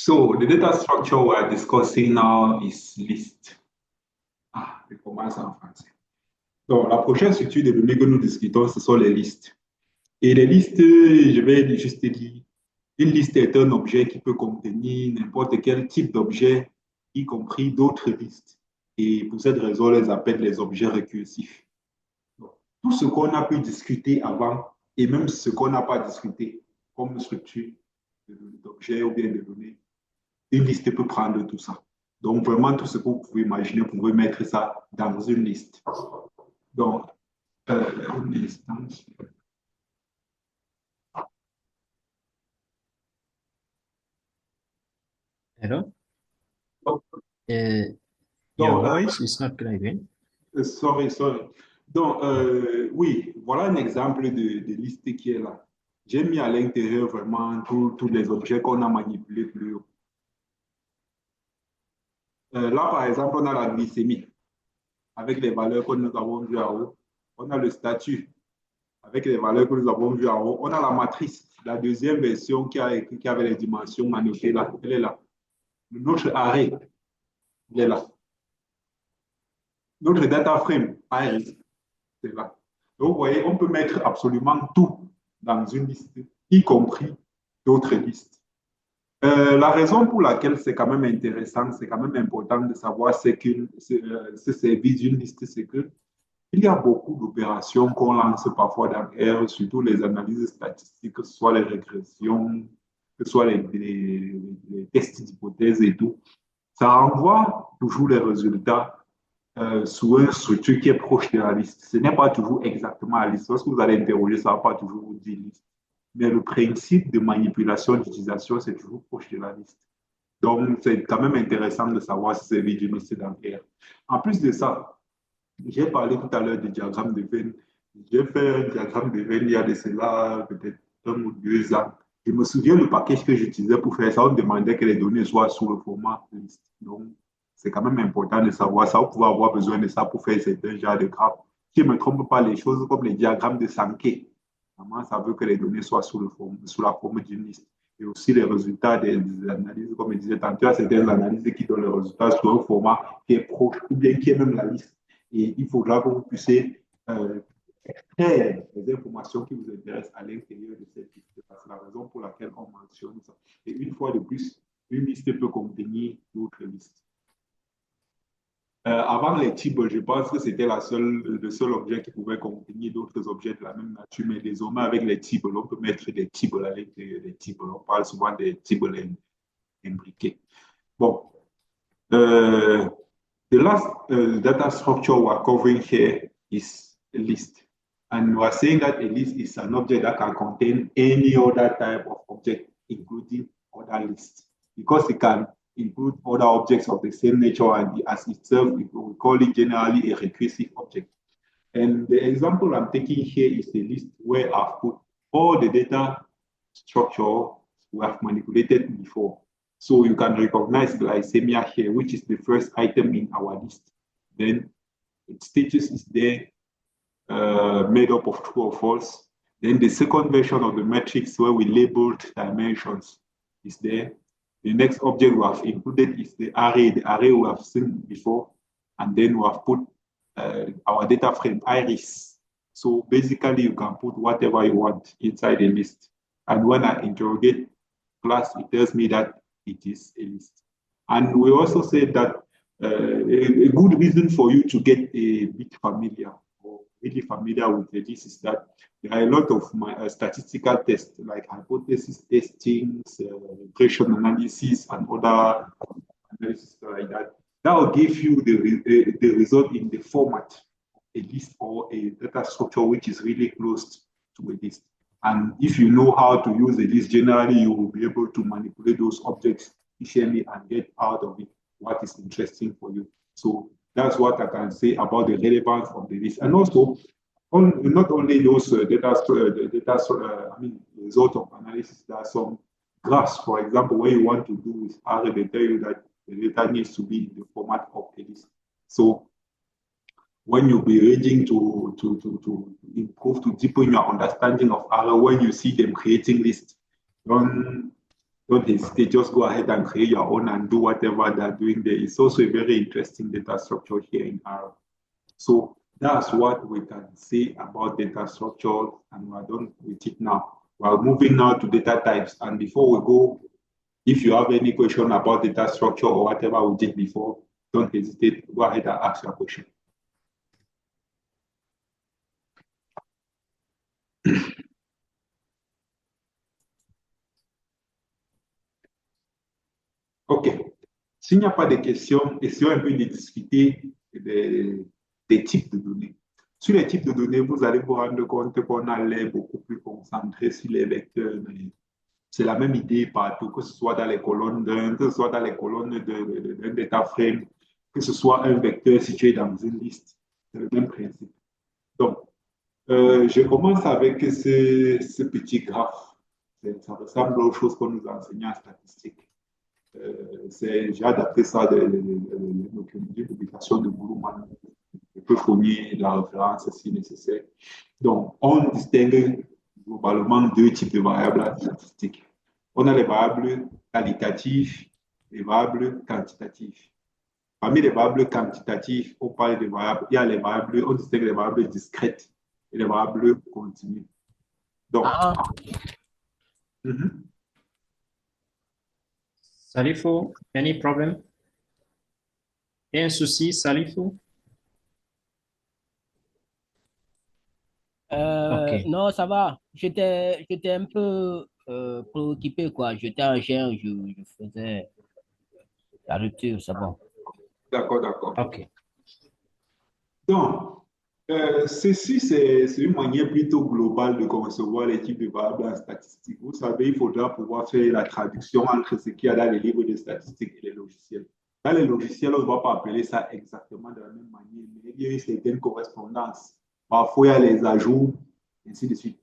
So the data structure we are discussing now is list. Ah, je commence en français. Donc, la prochaine structure de données que nous discutons, ce sont les listes. Et les listes, je vais juste dire, une liste est un objet qui peut contenir n'importe quel type d'objet, y compris d'autres listes. Et pour cette raison, on les appelle les objets récursifs. Donc, tout ce qu'on a pu discuter avant, et même ce qu'on n'a pas discuté comme structure d'objets ou bien de données, une liste peut prendre tout ça. Donc, vraiment, tout ce que vous pouvez imaginer, vous pouvez mettre ça dans une liste. Donc, une instance. Hello? Donc, Uh, your donc, voice is not clear. sorry. Donc, oui, voilà un exemple de liste qui est là. J'ai mis à l'intérieur vraiment tous les objets qu'on a manipulés plus haut. Là, par exemple, on a la glycémie avec les valeurs que nous avons vues en haut. On a le statut avec les valeurs que nous avons vues en haut. On a la matrice, la deuxième version qui avait les dimensions annotées là. Elle est là. Notre arrêt, il est là. Notre data frame, ARIS, c'est là. Donc, vous voyez, on peut mettre absolument tout dans une liste, y compris d'autres listes. La raison pour laquelle c'est quand même intéressant, c'est quand même important de savoir ce service d'une liste, c'est que il y a beaucoup d'opérations qu'on lance parfois dans R, surtout les analyses statistiques, que ce soit les régressions, que ce soit les tests d'hypothèses et tout. Ça renvoie toujours les résultats sur une structure qui est proche de la liste. Ce n'est pas toujours exactement la liste. Lorsque vous allez interroger, ça ne va pas toujours vous dire liste. Mais le principe de manipulation, d'utilisation, c'est toujours proche de la liste. Donc, c'est quand même intéressant de savoir si c'est d'une liste dans R. En plus de ça, j'ai parlé tout à l'heure du diagramme de Venn. J'ai fait un diagramme de Venn il y a de cela peut-être 1 ou 2 ans. Je me souviens du package que j'utilisais pour faire ça. On demandait que les données soient sous le format liste. Donc, c'est quand même important de savoir ça. Vous pouvez avoir besoin de ça pour faire certains genres de graphes. Si je ne me trompe pas, les choses comme les diagrammes de Sankey, vraiment, ça veut que les données soient sous la forme d'une liste. Et aussi les résultats des analyses, comme je disais tantôt, il y a certaines analyses qui donnent les résultats sous un format qui est proche ou bien qui est même la liste. Et il faudra que vous puissiez extraire les informations qui vous intéressent à l'intérieur de cette liste. C'est la raison pour laquelle on mentionne ça. Et une fois de plus, une liste peut contenir d'autres listes. Avant les tables, je pense que c'était le seul objet qui pouvait contenir d'autres objets de la même nature, mais désormais avec les tables, on peut mettre des tables à l'intérieur des tables. On parle souvent des tables imbriquées. Bon, uh, the last data structure we're covering here is a list. And we're saying that a list is an object that can contain any other type of object, including other lists, because it can include other objects of the same nature and as itself, we call it generally a recursive object. And the example I'm taking here is a list where I've put all the data structure we have manipulated before. So you can recognize glycemia here, which is the first item in our list. Then its status is there, made up of true or false. Then the second version of the matrix where we labeled dimensions is there. The next object we have included is the array we have seen before. And then we have put our data frame iris. So basically you can put whatever you want inside a list. And when I interrogate class, it tells me that it is a list. And we also said that a good reason for you to get a bit familiar or really familiar with this is that there are a lot of statistical tests like hypothesis testing, regression analysis, and other analysis like that. That will give you the result in the format of a list or a data structure which is really close to a list. And if you know how to use a list, generally you will be able to manipulate those objects efficiently and get out of it what is interesting for you. So that's what I can say about the relevance of the list. And also, not only those result of analysis, there are some graphs, for example, where you want to do with R, they tell you that the data needs to be in the format of a list. So when you'll be reading to improve, to deepen your understanding of R, when you see them creating lists, don't don't hesitate, just go ahead and create your own and do whatever they're doing there. It's also a very interesting data structure here in R. So that's what we can say about data structure, and we're done with it now. We're moving now to data types. And before we go, if you have any question about data structure or whatever we did before, don't hesitate, go ahead and ask your question. OK. S'il n'y a pas de questions, essayons un peu de discuter des types de données. Sur les types de données, vous allez vous rendre compte qu'on allait beaucoup plus concentré sur les vecteurs. C'est la même idée partout, que ce soit dans les colonnes d'un, que ce soit dans les colonnes d'un data frame, que ce soit un vecteur situé dans une liste. C'est le même principe. Donc, je commence avec ce petit graphe. Ça ressemble aux choses qu'on nous enseignait en statistique. J'ai adapté ça d'une publication de Boulouman. Je peux fournir la référence si nécessaire. Donc, on distingue globalement deux types de variables statistiques. On a les variables qualitatives et les variables quantitatives. Parmi les variables quantitatives, on parle des variables, il y a les variables, on distingue les variables discrètes et les variables continues. Donc, Salifou, any problem? Un souci, Salifou? Okay. Non, ça va. J'étais un peu préoccupé, quoi. J'étais en chair, je faisais la rupture, c'est bon. D'accord, d'accord. OK. Donc, ceci, c'est une manière plutôt globale de concevoir les types de variables en statistique. Vous savez, il faudra pouvoir faire la traduction entre ce qu'il y a dans les livres de statistiques et les logiciels. Dans les logiciels, on ne va pas appeler ça exactement de la même manière, mais il y a une certaine correspondance. Parfois, il y a les ajouts, ainsi de suite.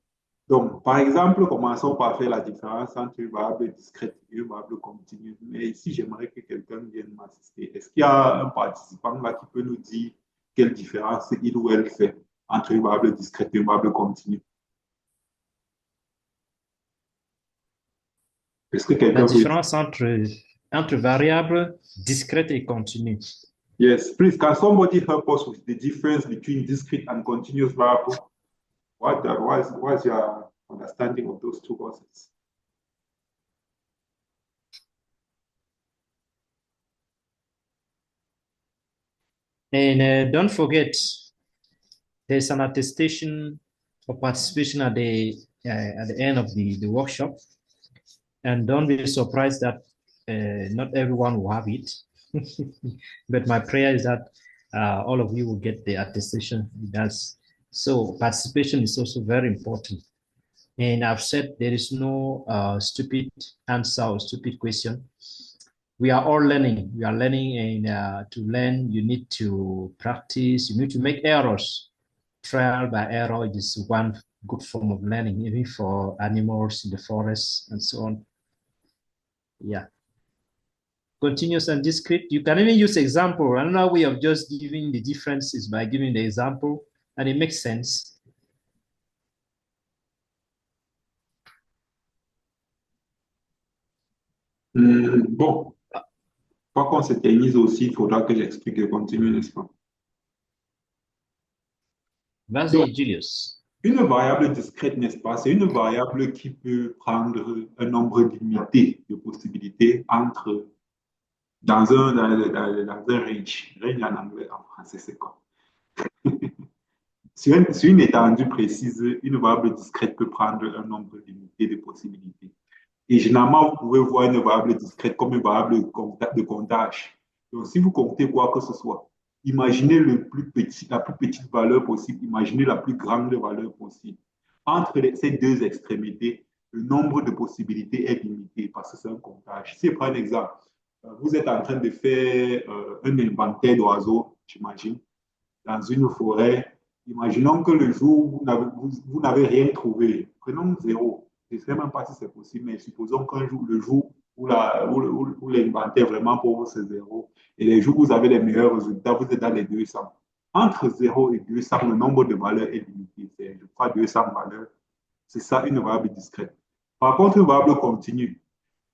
Donc, par exemple, commençons par faire la différence entre une variable discrète et une variable continue. Mais ici, j'aimerais que quelqu'un vienne m'assister. Est-ce qu'il y a un participant là qui peut nous dire quelle différence il ou elle fait entre une variable discrète et une variable continue? Est-ce que quelqu'un La différence entre variables discrètes et continues. Yes, please, can somebody help us with the difference between discrete and continuous variable? What's your understanding of those two concepts? And don't forget, there's an attestation of participation at the end of the workshop. And don't be surprised that not everyone will have it. But my prayer is that all of you will get the attestation. So participation is also very important. And I've said there is no stupid answer or stupid question. We are all learning. We are learning, and to learn, you need to practice. You need to make errors. Trial by error is one good form of learning, even for animals in the forest and so on. Yeah. Continuous and discrete. You can even use example. Another way of just giving the differences by giving the example, and it makes sense. Bon, pour qu'on s'éternise aussi, il faudra que j'explique le contenu, n'est-ce pas? Vas-y, Julius. Une variable discrète, n'est-ce pas? C'est une variable qui peut prendre un nombre limité de possibilités dans un range. Range en anglais, en français, c'est quoi? Sur une étendue précise, une variable discrète peut prendre un nombre limité de possibilités. Et généralement, vous pouvez voir une variable discrète comme une variable de comptage. Donc, si vous comptez quoi que ce soit, imaginez la plus petite valeur possible, imaginez la plus grande valeur possible. Entre ces deux extrémités, le nombre de possibilités est limité parce que c'est un comptage. Si je prends un exemple, vous êtes en train de faire un inventaire d'oiseaux, j'imagine, dans une forêt. Imaginons que le jour où vous n'avez rien trouvé, prenons 0. Je ne sais même pas si c'est possible, mais supposons qu'un jour, le jour où l'inventaire vraiment pour vous c'est 0, et les jours où vous avez les meilleurs résultats, vous êtes dans les 200. Entre 0 et 200, le nombre de valeurs est limité. C'est, je crois, 200 valeurs. C'est ça une variable discrète. Par contre, une variable continue.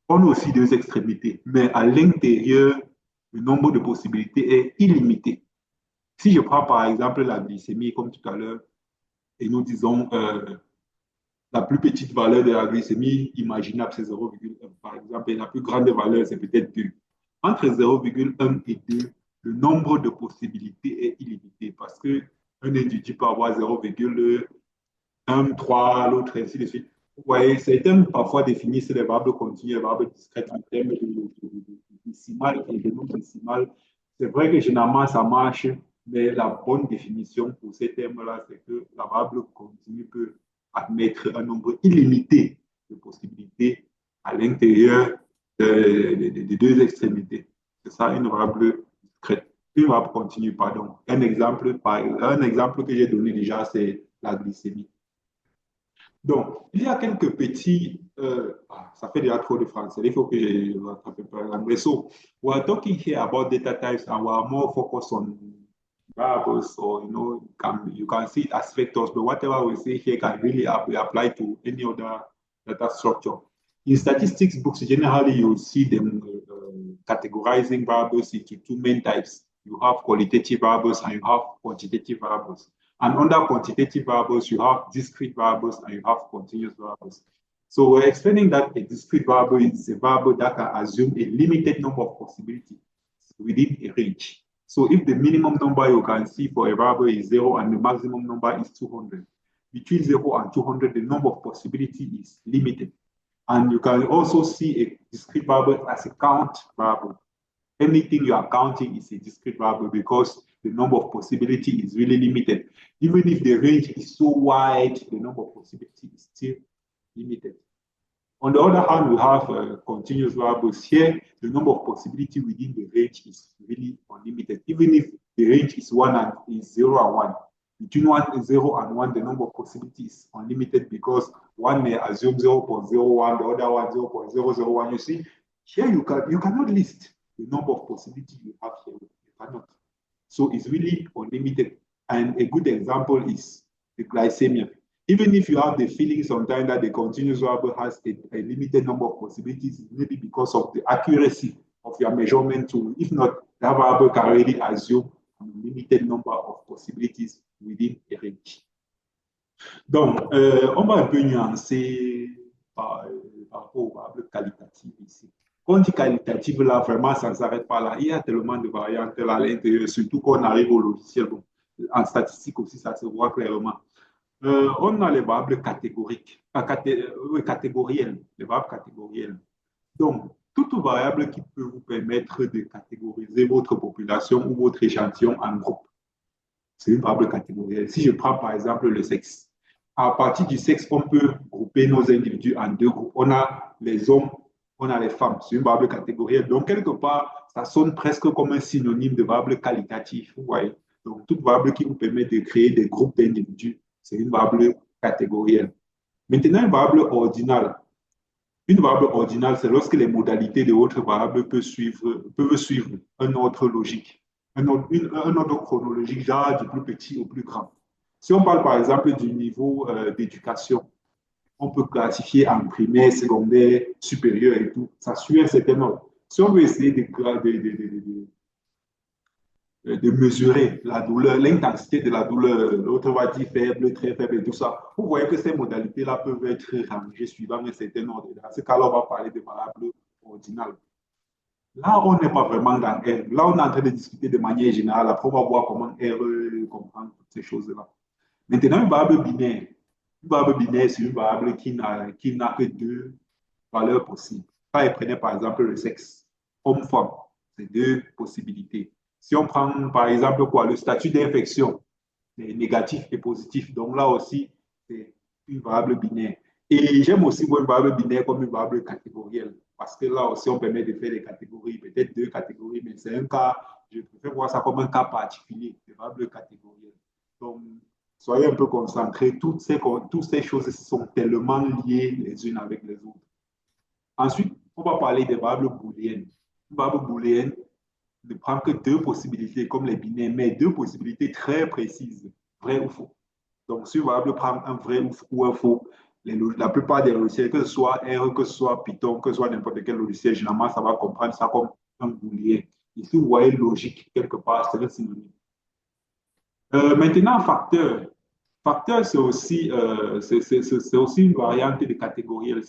On a aussi deux extrémités, mais à l'intérieur, le nombre de possibilités est illimité. Si je prends par exemple la glycémie, comme tout à l'heure, et nous disons la plus petite valeur de la glycémie imaginable, c'est 0,1 par exemple, et la plus grande valeur, c'est peut-être 2. Entre 0,1 et 2, le nombre de possibilités est illimité parce qu'un individu peut avoir 0,1, 3, l'autre, ainsi de suite. Vous voyez, certains parfois définissent les variables continues, les variables discrètes en termes de décimales et de nombres décimales. C'est vrai que généralement ça marche, mais la bonne définition pour ces termes-là, c'est que la variable continue peut admettre un nombre illimité de possibilités à l'intérieur des deux extrémités. C'est ça une variable discrète. Une variable continue, pardon. Un exemple que j'ai donné déjà, c'est la glycémie. Donc, il y a quelques petits. Ça fait déjà trop de français. Il faut que je rattrape un peu l'anglais. So, we're talking here about data types and we're more focused on variables, or you can see it as vectors, but whatever we say here can really be applied to any other data structure. In statistics books, generally you see them categorizing variables into two main types. You have qualitative variables and you have quantitative variables. And under quantitative variables, you have discrete variables and you have continuous variables. So we're explaining that a discrete variable is a variable that can assume a limited number of possibilities within a range. So if the minimum number you can see for a variable is 0 and the maximum number is 200, between 0 and 200, the number of possibilities is limited. And you can also see a discrete variable as a count variable. Anything you are counting is a discrete variable because the number of possibilities is really limited. Even if the range is so wide, the number of possibilities is still limited. On the other hand, we have continuous variables. Here, the number of possibilities within the range is really unlimited. Even if the range is 0 and 1. Between 0 and 1, the number of possibilities is unlimited because one may assume 0.01, the other one 0.001. You see, here you cannot list the number of possibilities you have here. You cannot. So it's really unlimited. And a good example is the glycemia. Even if you have the feeling sometimes that the continuous variable has a limited number of possibilities, maybe because of the accuracy of your measurement tool. If not, that variable can already assume a limited number of possibilities within a range. Donc, on va un peu nuancer par rapport aux variables qualitatives ici. Quand on dit qualitative, là, vraiment, ça ne s'arrête pas là. Il y a tellement de variantes là à l'intérieur, surtout quand on arrive au logiciel. Bon, en statistique aussi, ça se voit clairement. On a les variables catégoriques, catégorielles, les variables catégorielles. Donc, toute variable qui peut vous permettre de catégoriser votre population ou votre échantillon en groupe, c'est une variable catégorielle. Si je prends par exemple le sexe, à partir du sexe, on peut grouper nos individus en deux groupes. On a les hommes, on a les femmes. C'est une variable catégorielle. Donc, quelque part, ça sonne presque comme un synonyme de variable qualitative. Vous voyez? Donc, toute variable qui vous permet de créer des groupes d'individus, c'est une variable catégorielle. Maintenant, une variable ordinale. Une variable ordinale, c'est lorsque les modalités de votre variable peuvent suivre un ordre logique, un ordre chronologique, genre du plus petit au plus grand. Si on parle par exemple du niveau d'éducation, on peut classifier en primaire, secondaire, supérieur et tout. Ça suit un certain ordre. Si on veut essayer de mesurer la douleur, l'intensité de la douleur, l'autre va dire faible, très faible et tout ça. Vous voyez que ces modalités-là peuvent être rangées suivant un certain ordre. Dans ce cas-là, on va parler de variables ordinales. Là, on n'est pas vraiment dans R. Là, on est en train de discuter de manière générale. Après, on va voir comment R comprend toutes ces choses-là. Maintenant, une variable binaire. Une variable binaire, c'est une variable qui n'a que deux valeurs possibles. Quand elle prenait par exemple le sexe, homme-femme, c'est deux possibilités. Si on prend par exemple quoi, le statut d'infection, c'est négatif et positif. Donc là aussi, c'est une variable binaire. Et j'aime aussi voir une variable binaire comme une variable catégorielle. Parce que là aussi, on permet de faire des catégories, peut-être deux catégories, mais c'est un cas, je préfère voir ça comme un cas particulier, des variables catégorielles. Donc, soyez un peu concentrés. Toutes ces choses sont tellement liées les unes avec les autres. Ensuite, on va parler des variables booléennes. Une variable booléenne ne prend que deux possibilités, comme les binaires, mais deux possibilités très précises, vrai ou faux. Donc, si une variable prend un vrai ou un faux, la plupart des logiciels, que ce soit R, que ce soit Python, que ce soit n'importe quel logiciel, généralement, ça va comprendre ça comme un booléen. Ici, vous voyez logique quelque part, c'est le synonyme. Maintenant, facteur. Facteur, c'est aussi une variante de catégoriel.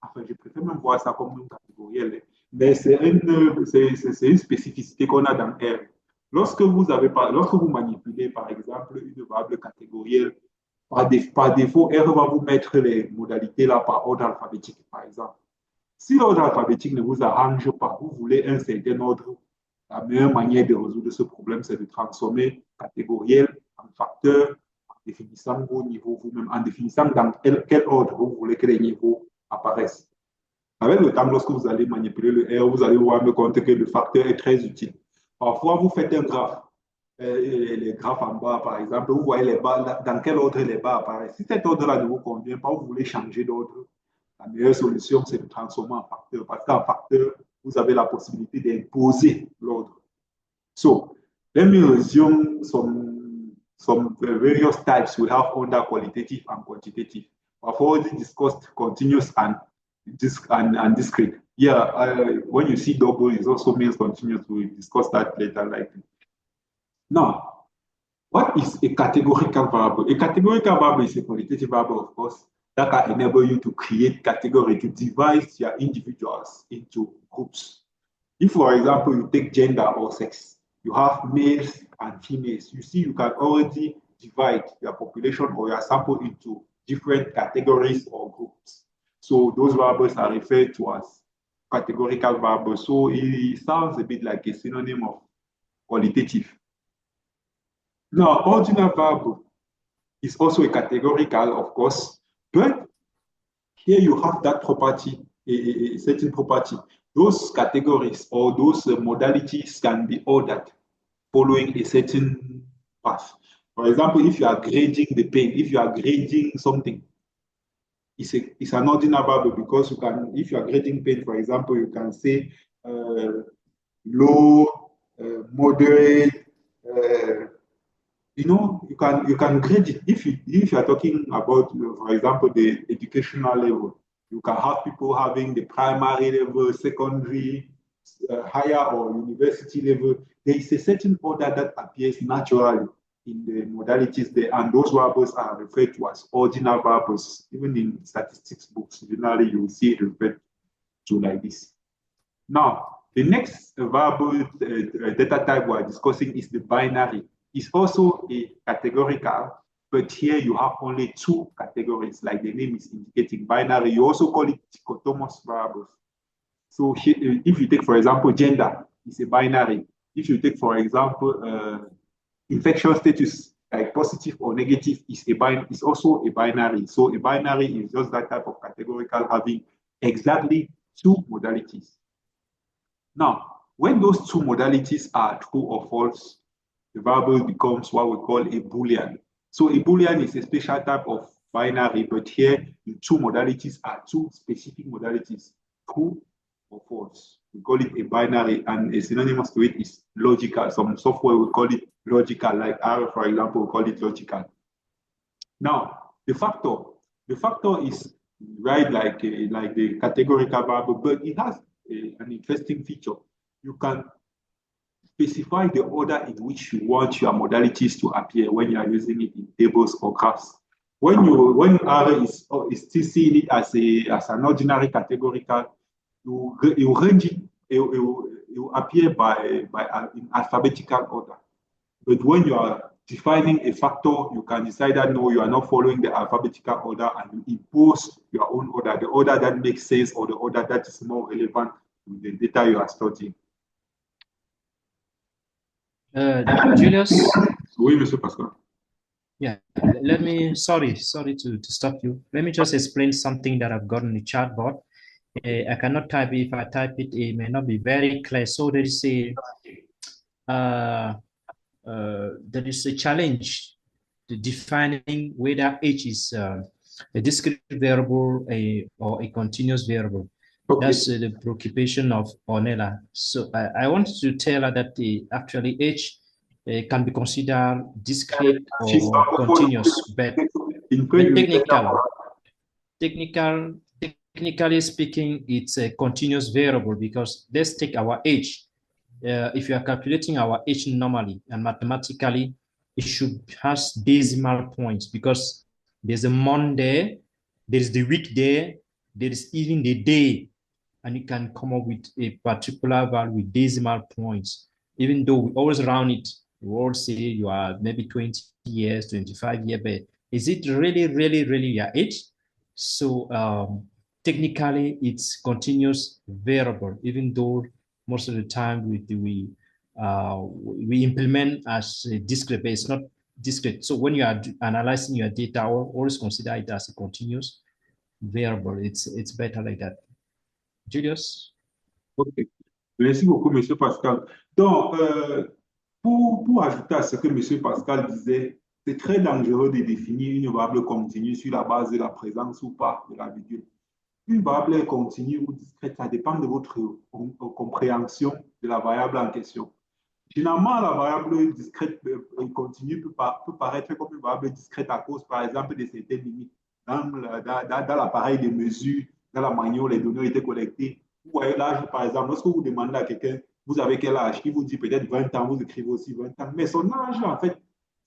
Enfin, je préfère même voir ça comme une catégorielle, mais c'est une spécificité qu'on a dans R. Lorsque vous manipulez, par exemple, une variable catégorielle, par défaut, R va vous mettre les modalités là par ordre alphabétique, par exemple. Si l'ordre alphabétique ne vous arrange pas, vous voulez un certain ordre, la meilleure manière de résoudre ce problème, c'est de transformer catégoriel en facteur, en définissant vos niveaux vous-même, en définissant dans quel ordre vous voulez que les niveaux apparaissent. Avec le temps, lorsque vous allez manipuler le R, vous allez vous rendre compte que le facteur est très utile. Parfois, vous faites un graphe, les graphes en bas, par exemple, vous voyez les barres, dans quel ordre les barres apparaissent. Si cet ordre-là ne vous convient pas, vous voulez changer d'ordre, la meilleure solution, c'est de transformer en facteur. Parce qu'en facteur, vous avez la possibilité d'imposer l'ordre. So, let me resume some various types we have under qualitative and quantitative. I've already discussed continuous and discrete. Yeah, when you see double, it also means continuous. We'll discuss that later likely. Now, what is a categorical variable? A categorical variable is a qualitative variable, of course, that can enable you to create category, to divide your individuals into groups. If, for example, you take gender or sex, you have males and females. You see, you can already divide your population or your sample into different categories or groups. So those variables are referred to as categorical variables. So it sounds a bit like a synonym of qualitative. Now, ordinal variable is also a categorical, of course, but here you have that property, a certain property. Those categories or those modalities can be ordered following a certain path. For example, if you are grading the pain, if you are grading something, it's an ordinal variable because you can, if you are grading pain, for example, you can say low, moderate, you can grade it. If you are talking about, for example, the educational level, you can have people having the primary level, secondary, higher or university level. There is a certain order that appears naturally in the modalities there, and those variables are referred to as ordinal variables. Even in statistics books, generally you will see it referred to like this. Now, the next variable data type we are discussing is the binary. It's also a categorical, but here you have only two categories, like the name is indicating, binary. You also call it dichotomous variables. So here, if you take, for example, gender, it's a binary. If you take, for example, infection status, like positive or negative, is also a binary. So a binary is just that type of categorical having exactly two modalities. Now, when those two modalities are true or false, the variable becomes what we call a Boolean. So a Boolean is a special type of binary, but here the two modalities are two specific modalities, true or false. We call it a binary, and a synonymous to it is logical. Some software will call it logical, like R, for example, we call it logical. Now, the factor is right like the categorical variable, but it has an interesting feature. You can specify the order in which you want your modalities to appear when you are using it in tables or graphs. When R is still seeing it as an ordinary categorical, you range it, it will appear in alphabetical order. But when you are defining a factor, you can decide that no, you are not following the alphabetical order, and you impose your own order, the order that makes sense or the order that is more relevant to the data you are studying. Julius? Oui, Monsieur Pascal. Yeah, let me, sorry to stop you. Let me just explain something that I've got in the chat board. I cannot type it. If I type it, it may not be very clear. So there is a challenge to defining whether H is a discrete variable or a continuous variable. Okay. That's the preoccupation of Ornella. So I want to tell her that actually H can be considered discrete or continuous, but technical. technically speaking, it's a continuous variable because let's take our age. If you are calculating our age normally and mathematically, it should has decimal points because there's a month there, there's the week there, there is even the day, and you can come up with a particular value with decimal points. Even though we always round it, we all say you are maybe 20 years, 25 years, but is it really your age? So technically, it's continuous variable, even though most of the time we implement as a discrete, but it's not discrete. So when you are analyzing your data, always consider it as a continuous variable. It's better like that. Julius? Ok. Merci beaucoup, Monsieur Pascal. Donc, pour ajouter à ce que Monsieur Pascal disait, c'est très dangereux de définir une variable continue sur la base de la présence ou pas de la virgule. Une variable continue ou discrète, ça dépend de votre compréhension de la variable en question. Finalement, la variable discrète et continue peut paraître comme une variable discrète à cause, par exemple, de certaines limites dans l'appareil de mesure, dans la manière où les données ont été collectées. Vous voyez l'âge, par exemple, lorsque vous demandez à quelqu'un, vous avez quel âge? Il vous dit peut-être 20 ans, vous écrivez aussi 20 ans. Mais son âge, en fait,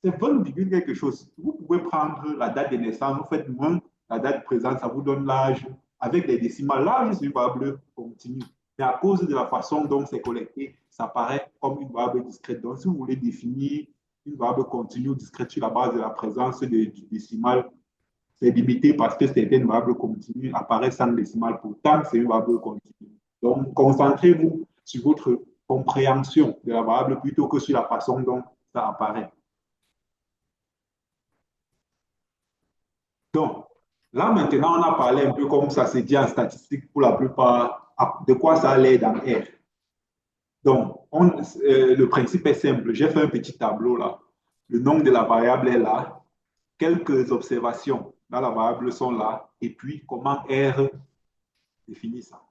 c'est 20, quelque chose. Vous pouvez prendre la date de naissance, vous faites moins la date présente, ça vous donne l'âge. Avec les décimales, l'âge, c'est une variable continue. Mais à cause de la façon dont c'est collecté, ça paraît comme une variable discrète. Donc, si vous voulez définir une variable continue ou discrète sur la base de la présence du décimal, c'est limité parce que certaines variables continues apparaissent sans décimal. Pourtant, c'est une variable continue. Donc, concentrez-vous sur votre compréhension de la variable plutôt que sur la façon dont ça apparaît. Donc, là, maintenant, on a parlé un peu comme ça se dit en statistique pour la plupart, de quoi ça allait dans R. Donc, le principe est simple. J'ai fait un petit tableau là. Le nom de la variable est là. Quelques observations dans la variable sont là. Et puis, comment R définit ça.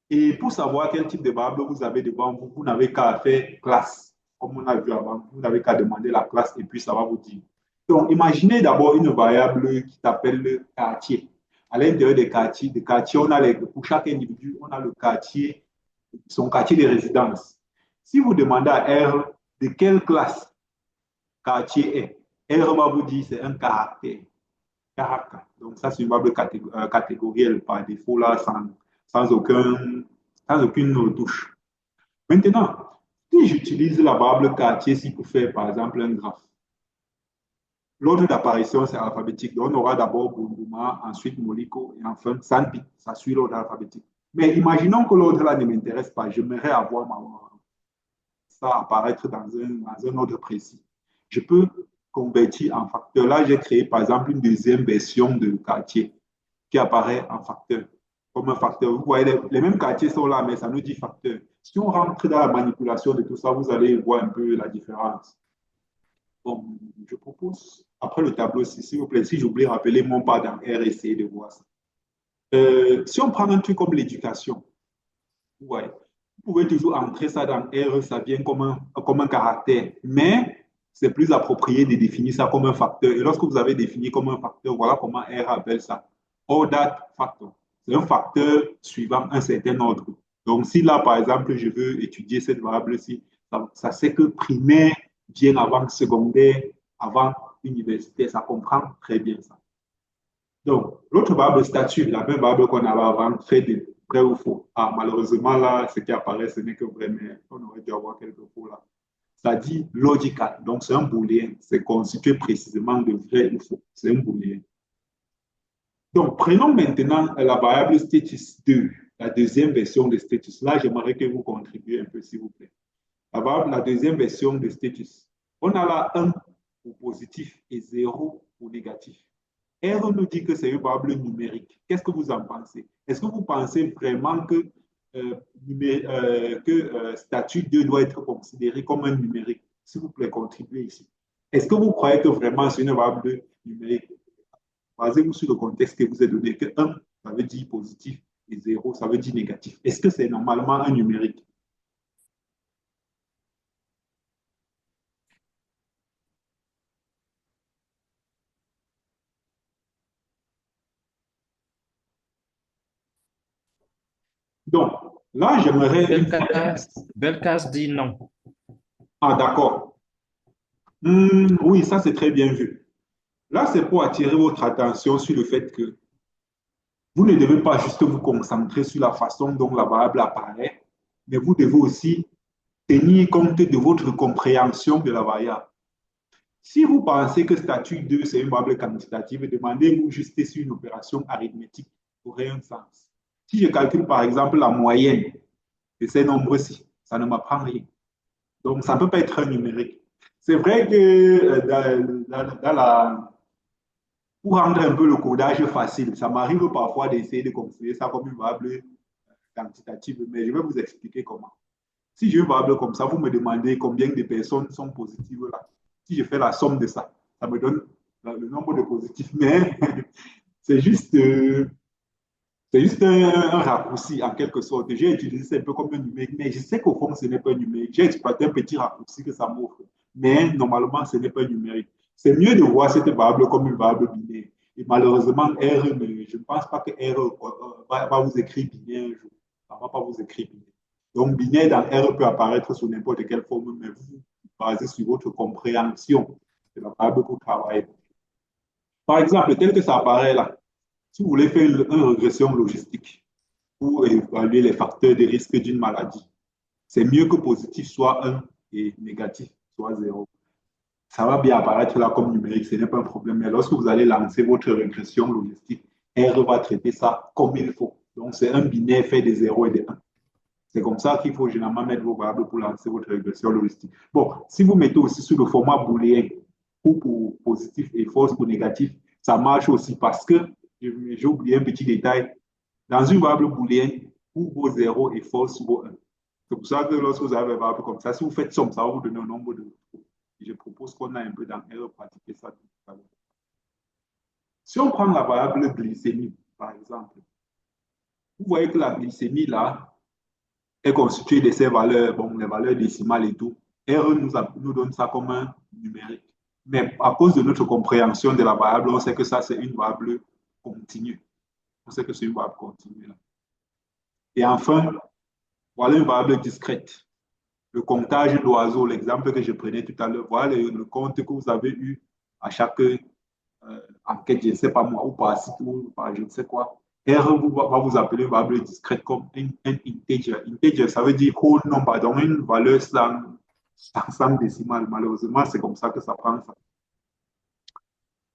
Et pour savoir quel type de variable vous avez devant vous, vous n'avez qu'à faire classe. Comme on a vu avant, vous n'avez qu'à demander la classe et puis ça va vous dire. Donc, imaginez d'abord une variable qui s'appelle le quartier. À l'intérieur des quartiers, on a pour chaque individu, on a le quartier, son quartier de résidence. Si vous demandez à R de quelle classe quartier est, R va vous dire c'est un caractère. Donc, ça, c'est une variable catégorielle par défaut, là, sans aucune touche. Maintenant, si j'utilise la variable quartier ici pour faire, par exemple, un graphe, l'ordre d'apparition, c'est alphabétique. Donc, on aura d'abord Bunduma, ensuite Moliko, et enfin Sanpi. Ça suit l'ordre alphabétique. Mais imaginons que l'ordre là ne m'intéresse pas. J'aimerais avoir ça apparaître dans un ordre précis. Je peux convertir en facteur. Là, j'ai créé, par exemple, une deuxième version de quartier qui apparaît en facteur, comme un facteur. Vous voyez, les mêmes quartiers sont là, mais ça nous dit facteur. Si on rentre dans la manipulation de tout ça, vous allez voir un peu la différence. Bon, je propose, après le tableau, s'il vous plaît, si j'oublie, rappelez-moi pas dans R, essayez de voir ça. Si on prend un truc comme l'éducation, ouais, vous pouvez toujours entrer ça dans R, ça vient comme un caractère, mais c'est plus approprié de définir ça comme un facteur. Et lorsque vous avez défini comme un facteur, voilà comment R appelle ça. Ordered factor. C'est un facteur suivant un certain ordre. Donc, si là, par exemple, je veux étudier cette variable-ci, ça sait que primaire vient avant secondaire, avant université. Ça comprend très bien ça. Donc, l'autre variable statut, la même variable qu'on avait avant, fait de vrai ou faux. Ah, malheureusement, là, ce qui apparaît, ce n'est que vrai, mais on aurait dû avoir quelques faux là. Ça dit logical, donc c'est un booléen. C'est constitué précisément de vrai ou faux. C'est un booléen. Donc, prenons maintenant la variable status 2, la deuxième version de status. Là, j'aimerais que vous contribuiez un peu, s'il vous plaît. La deuxième version de status. On a là 1 pour positif et 0 pour négatif. R nous dit que c'est une variable numérique. Qu'est-ce que vous en pensez? Est-ce que vous pensez vraiment que statut 2 doit être considéré comme un numérique? S'il vous plaît, contribuez ici. Est-ce que vous croyez que vraiment c'est une variable numérique? Basez-vous sur le contexte que vous avez donné, que 1, ça veut dire positif, et 0, ça veut dire négatif. Est-ce que c'est normalement un numérique? Donc, là, j'aimerais une fois... Belkas dit non. Ah, d'accord. Oui, ça, c'est très bien vu. Là, c'est pour attirer votre attention sur le fait que vous ne devez pas juste vous concentrer sur la façon dont la variable apparaît, mais vous devez aussi tenir compte de votre compréhension de la variable. Si vous pensez que statut 2, c'est une variable quantitative, demandez-vous juste si une opération arithmétique aurait un sens. Si je calcule par exemple la moyenne de ces nombres-ci, ça ne m'apprend rien. Donc, ça ne peut pas être un numérique. C'est vrai que pour rendre un peu le codage facile, ça m'arrive parfois d'essayer de considérer ça comme une variable quantitative, mais je vais vous expliquer comment. Si j'ai une variable comme ça, vous me demandez combien de personnes sont positives là. Si je fais la somme de ça, ça me donne le nombre de positifs, mais c'est juste, c'est juste un raccourci en quelque sorte. J'ai utilisé ça un peu comme un numérique, mais je sais qu'au fond, ce n'est pas un numérique. J'ai exploité un petit raccourci que ça m'offre, mais normalement, ce n'est pas un numérique. C'est mieux de voir cette variable comme une variable binaire. Et malheureusement, R, je ne pense pas que R va vous écrire binaire un jour. Ça ne va pas vous écrire binaire. Donc, binaire dans R peut apparaître sous n'importe quelle forme, mais vous basez sur votre compréhension de la variable que vous travaillez. Par exemple, tel que ça apparaît là, si vous voulez faire une régression logistique pour évaluer les facteurs de risque d'une maladie, c'est mieux que positif soit 1 et négatif soit 0. Ça va bien apparaître là comme numérique, ce n'est pas un problème. Mais lorsque vous allez lancer votre régression logistique, R va traiter ça comme il faut. Donc, c'est un binaire fait de 0 et de 1. C'est comme ça qu'il faut généralement mettre vos variables pour lancer votre régression logistique. Bon, si vous mettez aussi sur le format booléen, ou pour positif et false pour négatif, ça marche aussi parce que, j'ai oublié un petit détail, dans une variable booléenne, où vos 0 et false vaut 1. C'est pour ça que lorsque vous avez une variable comme ça, si vous faites somme, ça va vous donner un nombre de trous. Je propose qu'on a un peu dans R pratiquer ça tout à l'heure. Si on prend la variable glycémie, par exemple, vous voyez que la glycémie, là, est constituée de ces valeurs, bon, les valeurs décimales et tout. R nous donne ça comme un numérique. Mais à cause de notre compréhension de la variable, on sait que ça, c'est une variable continue. On sait que c'est une variable continue. Là. Et enfin, voilà une variable discrète. Le comptage d'oiseaux, l'exemple que je prenais tout à l'heure, voilà le compte que vous avez eu à chaque enquête, je ne sais pas moi, ou par site, ou par je ne sais quoi. R va vous appeler une variable discrète comme un integer. Integer, ça veut dire whole number, donc une valeur sans décimale. Malheureusement, c'est comme ça que ça prend ça.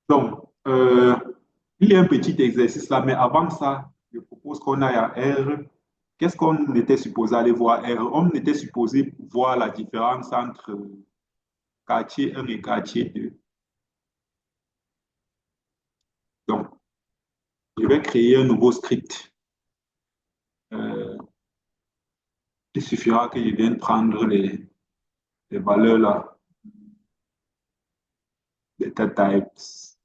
Donc, il y a un petit exercice là, mais avant ça, je propose qu'on aille à R. Qu'est-ce qu'on était supposé aller voir R? On était supposé voir la différence entre quartier 1 et quartier 2. Donc, je vais créer un nouveau script. Il suffira que je vienne prendre les valeurs là, data types.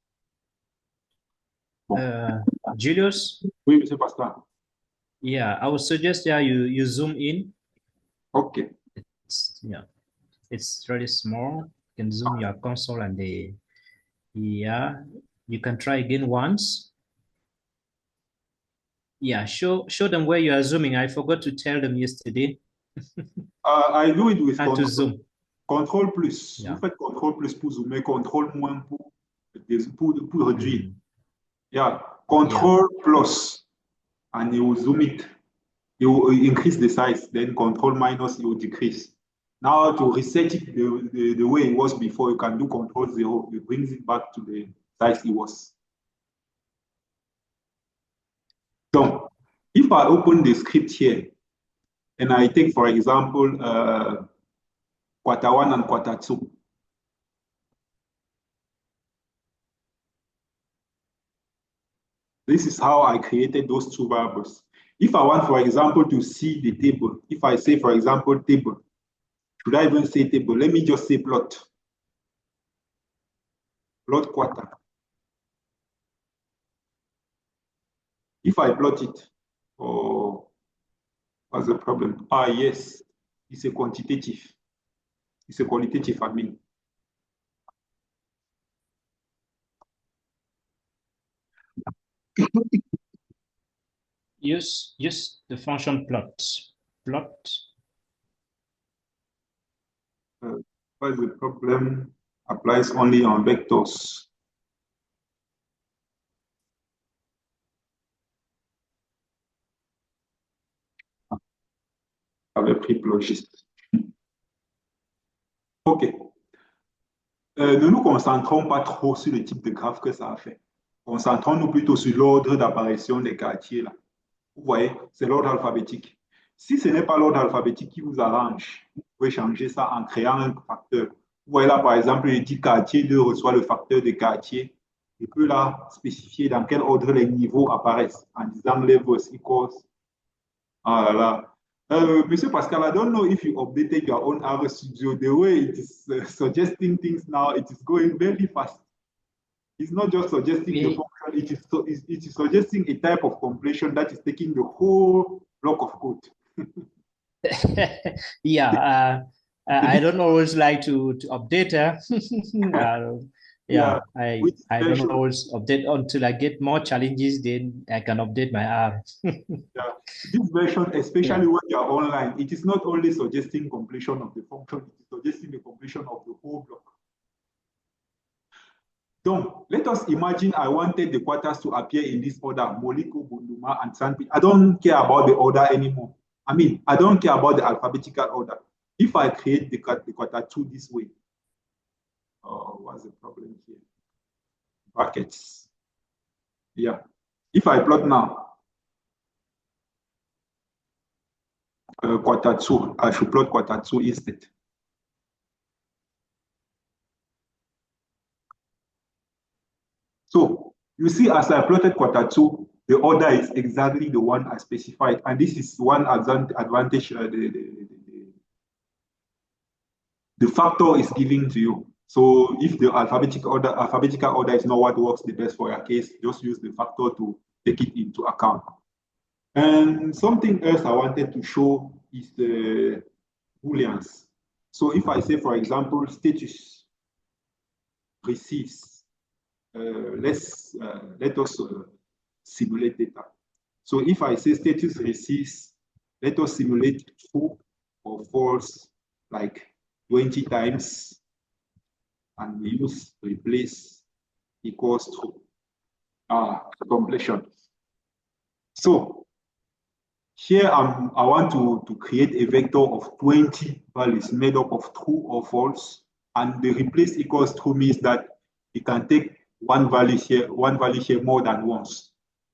Bon. Julius? Oui, monsieur Pascal. Yeah, I would suggest you zoom in. OK. It's really small. You can zoom your console and you can try again once. Yeah, show them where you are zooming. I forgot to tell them yesterday. I do it with to zoom. Contrôle plus. Yeah. Vous faites contrôle plus pour zoomer, contrôle moins pour réduire. Yeah, control plus, and you zoom it. You increase the size, then control minus, you decrease. Now to reset it the way it was before, you can do control 0. It brings it back to the size it was. So if I open the script here, and I take, for example, quarter 1 and quarter 2, this is how I created those two variables. If I want, for example, to see the table, if I say, for example, table, should I even say table? Let me just say plot. Plot quarter. If I plot it, oh, what's the problem? Ah, yes, it's a quantitative. It's a qualitative, I mean. use the function plot. Plot. But the problem applies only on vectors. Avec Plotgist. OK. Ne nous concentrons pas trop sur le type de graphe que ça a fait. Concentrons-nous plutôt sur l'ordre d'apparition des quartiers là. Vous voyez, c'est l'ordre alphabétique. Si ce n'est pas l'ordre alphabétique qui vous arrange, vous pouvez changer ça en créant un facteur. Vous voyez là, par exemple, il dit quartier 2 reçoit le facteur de quartier. Il peut là spécifier dans quel ordre les niveaux apparaissent en disant levels equals. Ah là là. Monsieur Pascal, I don't know if you updated your own R Studio. The way it is suggesting things now, it is going very fast. It's not just suggesting the function, it is suggesting a type of completion that is taking the whole block of code. Yeah, I don't always like to update. Yeah, I don't always update until I get more challenges, then I can update my R. Yeah. This version, especially when you're online, it is not only suggesting completion of the function, it is suggesting the completion of the whole block. So let us imagine I wanted the quarters to appear in this order, Moliko, Bunduma, and Sanpi. I don't care about the order anymore. I mean, I don't care about the alphabetical order. If I create the quarter 2 this way, what's the problem here? Brackets. Yeah. If I plot now, quarter 2, I should plot quarter 2 instead. So you see, as I plotted quarter 2, the order is exactly the one I specified. And this is one advantage the factor is giving to you. So if the alphabetical order is not what works the best for your case, just use the factor to take it into account. And something else I wanted to show is the Booleans. So if I say, for example, status receives, let us simulate data. So if I say status receives, let us simulate true or false like 20 times, and we use replace equals true. Completion. So here I want to create a vector of 20 values made up of true or false, and the replace equals true means that you can take one value here more than once.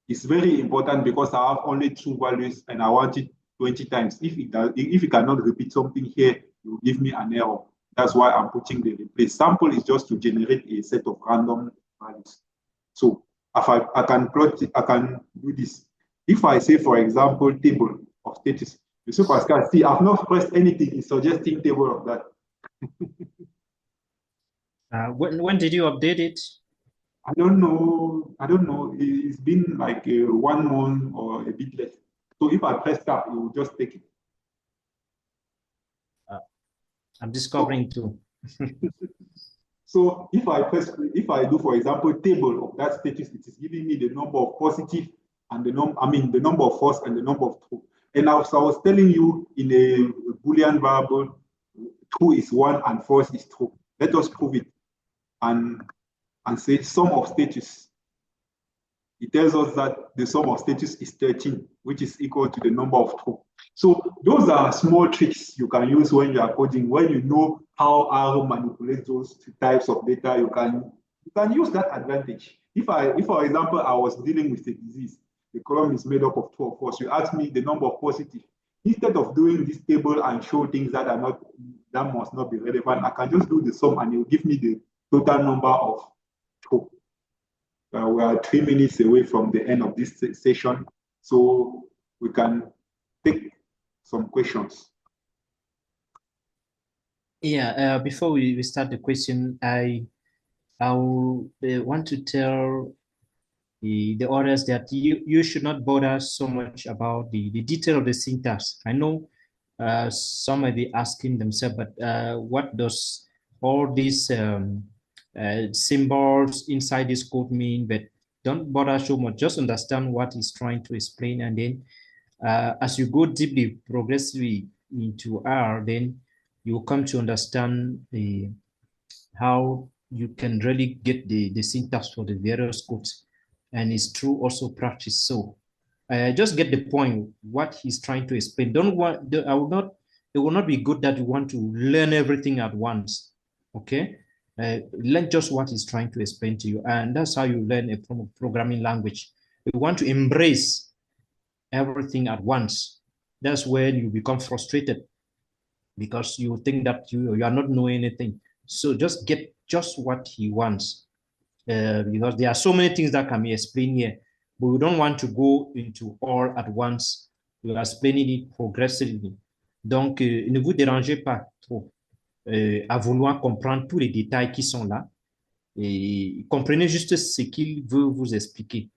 It's very important because I have only 2 values and I want it 20 times. If it cannot repeat something here, it will give me an error. That's why I'm putting the replace. Sample is just to generate a set of random values. So if I can plot it, I can do this. If I say, for example, table of status, Mr. Pascal, see, I've not pressed anything. It's suggesting table of that. When did you update it? I don't know. It's been like 1 month or a bit less. So if I press tab, it will just take it. I'm discovering too. So if I do, for example, table of that status, it is giving me the number of positive and the number of false and the number of true. And as I was telling you, in a Boolean variable, true is 1 and false is true. Let us prove it and say sum of status. It tells us that the sum of status is 13, which is equal to the number of true. So those are small tricks you can use when you are coding. When you know how R manipulates those 2 types of data, you can use that advantage. If for example, I was dealing with a disease, the column is made up of true or false. You ask me the number of positive. Instead of doing this table and show things that must not be relevant, I can just do the sum and it will give me the total number of true. We are 3 minutes away from the end of this session, so we can take some questions. Yeah, before we start the question, I want to tell the audience that you should not bother so much about the detail of the syntax. I know some may be asking themselves, but what does all these symbols inside this code mean? But don't bother so much. Just understand what he's trying to explain. And then as you go deeply, progressively into R, then you will come to understand how you can really get the syntax for the various codes. And it's true also practice. So just get the point, what he's trying to explain. Don't want, I will not, it will not be good that you want to learn everything at once. Okay? Learn just what he's trying to explain to you. And that's how you learn a programming language. You want to embrace everything at once. That's when you become frustrated because you think that you are not knowing anything. So just get just what he wants. Because there are so many things that can be explained here, but we don't want to go into all at once. We are explaining it progressively. Donc, ne vous dérangez pas trop à vouloir comprendre tous les détails qui sont là. Et comprenez juste ce qu'il veut vous expliquer.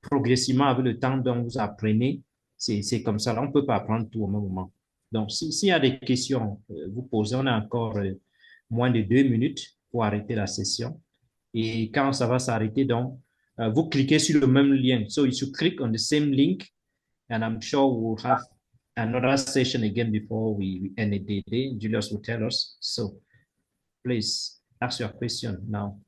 Progressivement, avec le temps dont vous apprenez, c'est comme ça. Là, on ne peut pas apprendre tout au même moment. Donc, s'il y a des questions, vous posez, on a encore moins de 2 minutes pour arrêter la session. Et quand ça va s'arrêter, donc, vous cliquez sur le même lien. So you should click on the same link, and I'm sure we'll have another session again before we end the day. Julius will tell us. So please ask your question now.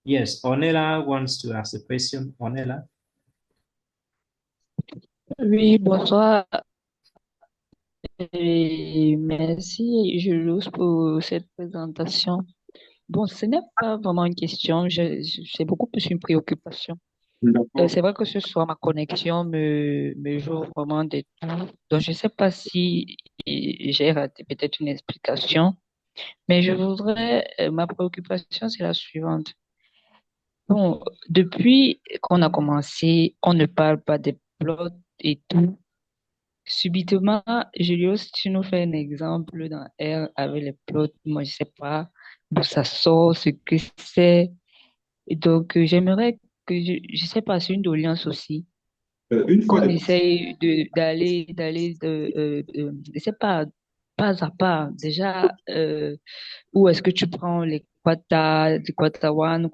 Yes, Ornella wants to ask a question. Ornella? Oui, bonsoir et merci, Julius, pour cette présentation. Bon, ce n'est pas vraiment une question, c'est beaucoup plus une préoccupation. D'accord. C'est vrai que ce soir, ma connexion me joue vraiment des tours. Donc, je ne sais pas si j'ai raté peut-être une explication, mais je voudrais, ma préoccupation, c'est la suivante. Bon, depuis qu'on a commencé, on ne parle pas des plots et tout. Subitement, Julius, tu nous fais un exemple dans R avec les plots. Moi, je sais pas d'où ça sort, ce que c'est. Et donc, j'aimerais que, je sais pas, c'est une doléance aussi, Une fois qu'on de essaye je sais pas à pas. Déjà, où est-ce que tu prends les quata, les quata 1,